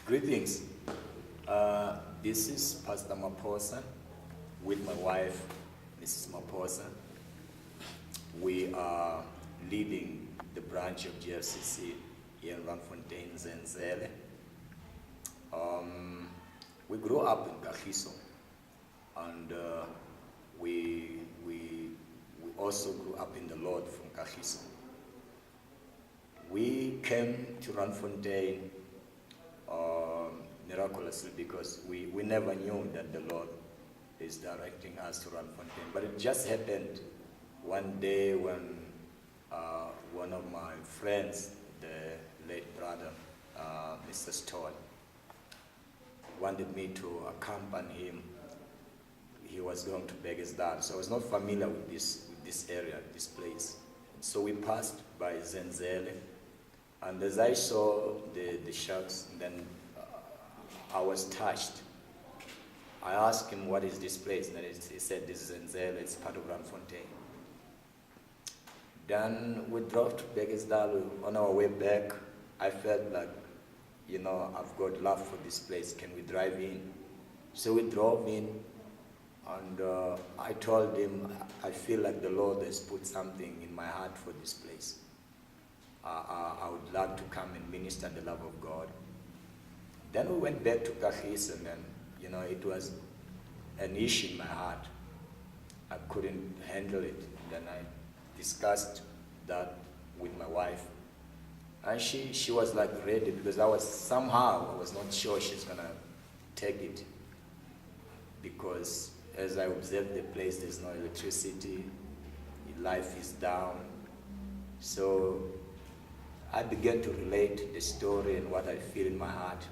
Greetings. This is Pastor Maphosa with my wife, Mrs. Maphosa. We are leading the branch of JLCC here in Randfontein, Zenzele. We grew up in Kagiso, and we also grew up in the Lord from Kagiso. We came to Randfontein miraculously because we never knew that the Lord is directing us to Randfontein. But it just happened one day when one of my friends, the late brother, Mr. Stone, wanted me to accompany him. He was going to Beggesdal, so I was not familiar with this area, this place. So we passed by Zenzele, and as I saw the sharks, then I was touched. I asked him, what is this place? And he said, this is Zenzele, it's part of Randfontein. Then we drove to Beggesdal. On our way back, I felt like, I've got love for this place. Can we drive in? So we drove in, and I told him, I feel like the Lord has put something in my heart for this place. I would like to come and minister the love of God. Then we went back to Kagiso, and it was an issue in my heart. I couldn't handle it. Then I discussed that with my wife. And she was like ready, because I was not sure she's gonna take it. Because as I observed the place, there's no electricity, life is down. So I began to relate the story and what I feel in my heart.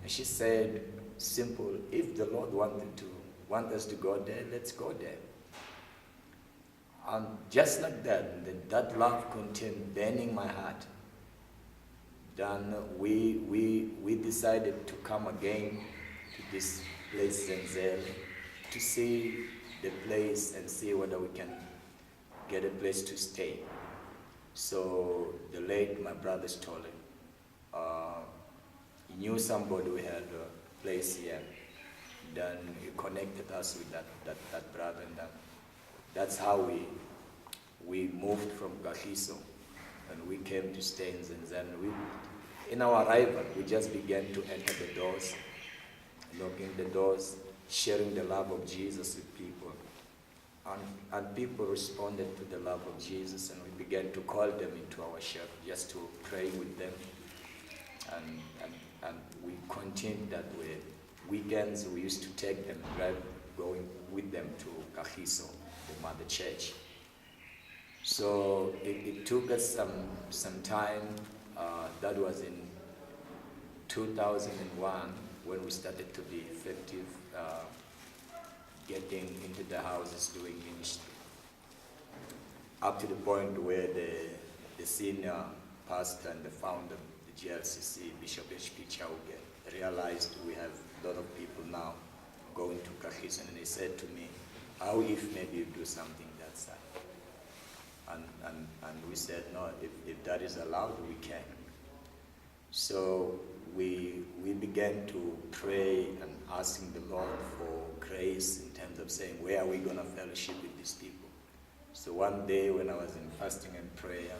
And she said, simple, if the Lord want us to go there, let's go there. And just like that love continued burning my heart. Then we decided to come again to this place, Zenzele, to see the place and see whether we can get a place to stay. So the late, my brother Stolen, he knew somebody who had a place here. Then he connected us with that brother, and that's how we moved from Kagiso, and we came to stay in Zenzele. In our arrival, we just began to enter the doors, knocking the doors, sharing the love of Jesus with people. And people responded to the love of Jesus, and we began to call them into our church just to pray with them. And we continued that way. Weekends, we used to take them, going with them to Kagiso, the mother church. So it took us some time. That was in 2001 when we started to be effective, getting into the houses, doing ministry. Up to the point where the senior pastor and the founder of the JLCC, Bishop H.P. Chauke, realized we have a lot of people now going to Kagiso, and they said to me, how if maybe you do something that side? And we said, no, if that is allowed, we can. So we began to pray and asking the Lord for grace in terms of saying, where are we going to fellowship with these people? So one day when I was in fasting and prayer,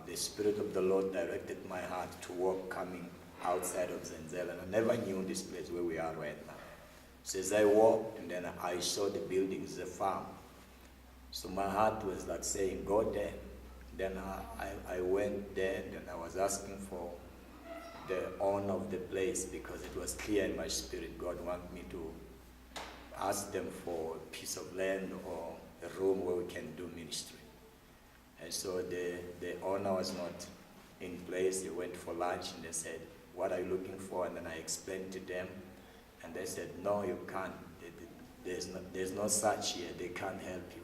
the Spirit of the Lord directed my heart to walk coming outside of Zenzele, and I never knew this place where we are right now. So as I walked, and then I saw the buildings, the farm. So my heart was like saying, go there. Then I went there, and I was asking for the owner of the place, because it was clear in my spirit God wanted me to ask them for a piece of land or a room where we can do ministry. And so the owner was not in place. They went for lunch, and they said, what are you looking for? And then I explained to them, and they said, no, you can't. There's no such here. They can't help you.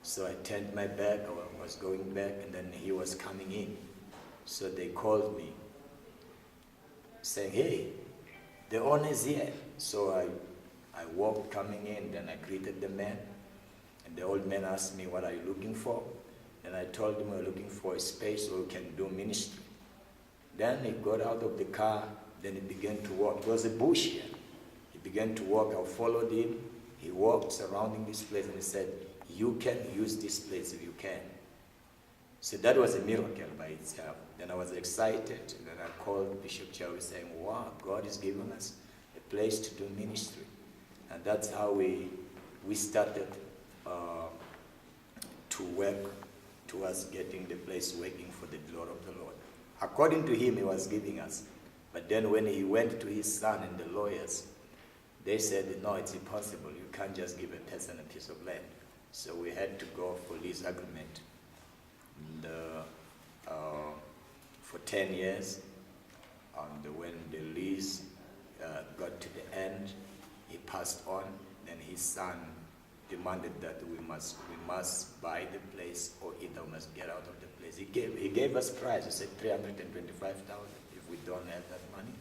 So I turned my back. I was going back, and then he was coming in. So they called me, saying, hey, the owner is here. So I walked coming in, then I greeted the man, and the old man asked me, what are you looking for? And I told him we're looking for a space where we can do ministry. Then he got out of the car, then he began to walk. It was a bush here. He began to walk. I followed him. He walked surrounding this place and he said, you can use this place if you can. So that was a miracle by itself. Then I was excited. And then I called Bishop Cherry saying, wow, God is giving us a place to do ministry. And that's how we started to work towards getting the place working for the glory of the Lord. According to him, he was giving us. But then when he went to his son and the lawyers, they said, no, it's impossible. You can't just give a person a piece of land. So we had to go for lease agreement. And, for 10 years, and when the lease got to the end, he passed on. Then his son demanded that we must buy the place, or either we must get out of the place. He gave us price. He said 325,000. If we don't have that money,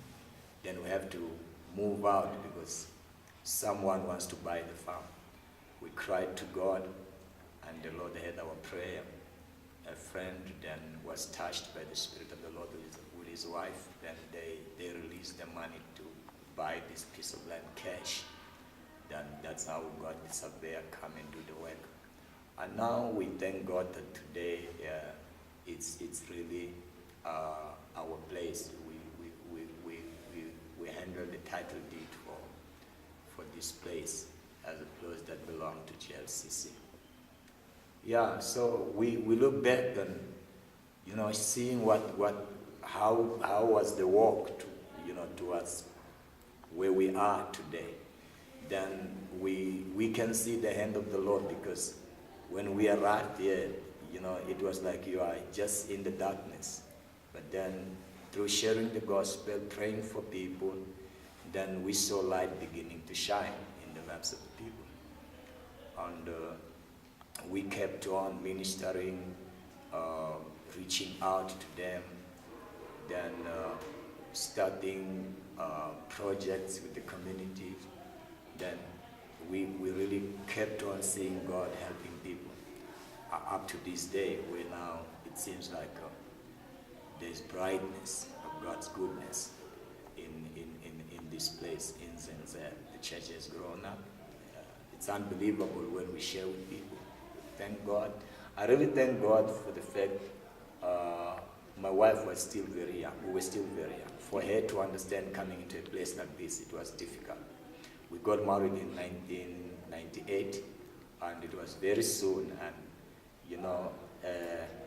then we have to move out because someone wants to buy the farm. We cried to God, and the Lord heard our prayer. A friend then was touched by the Spirit of the Lord with his wife. Then they released the money to buy this piece of land cash. Then that's how we got the surveyor come and do the work. And now we thank God that today it's really our place. We handle the title deed for this place as a place that belongs to JLCC. Yeah, so we look back and seeing how was the walk to towards where we are today. Then we can see the hand of the Lord, because when we arrived here, it was like you are just in the darkness. But then through sharing the gospel, praying for people, then we saw light beginning to shine in the lives of the people. And we kept on ministering, reaching out to them, then starting projects with the community. Then we really kept on seeing God helping people. Up to this day, where now it seems like there's brightness of God's goodness in this place, in Zenzel. The church has grown up. It's unbelievable when we share with people. Thank God. I really thank God for the fact my wife was still very young. We were still very young. For her to understand coming into a place like this, it was difficult. We got married in 1998, and it was very soon. And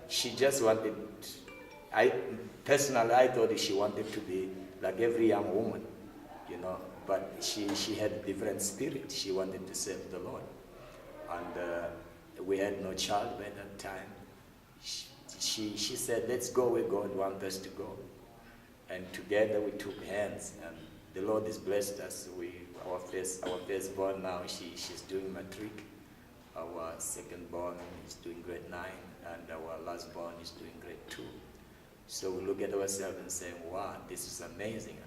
she just wanted. I thought she wanted to be like every young woman, But she had a different spirit. She wanted to serve the Lord, and we had no child by that time. She said, "Let's go where God wants us to go," and together we took hands, and the Lord has blessed us. Our firstborn now, she's doing matric. Our second-born is doing grade 9, and our last-born is doing grade 2. So we look at ourselves and say, wow, this is amazing.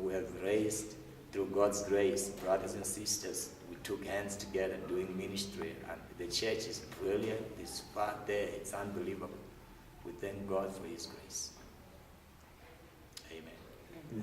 We have raised, through God's grace, brothers and sisters. We took hands together doing ministry, and the church is brilliant. It's far there. It's unbelievable. We thank God for His grace. Amen. Yeah.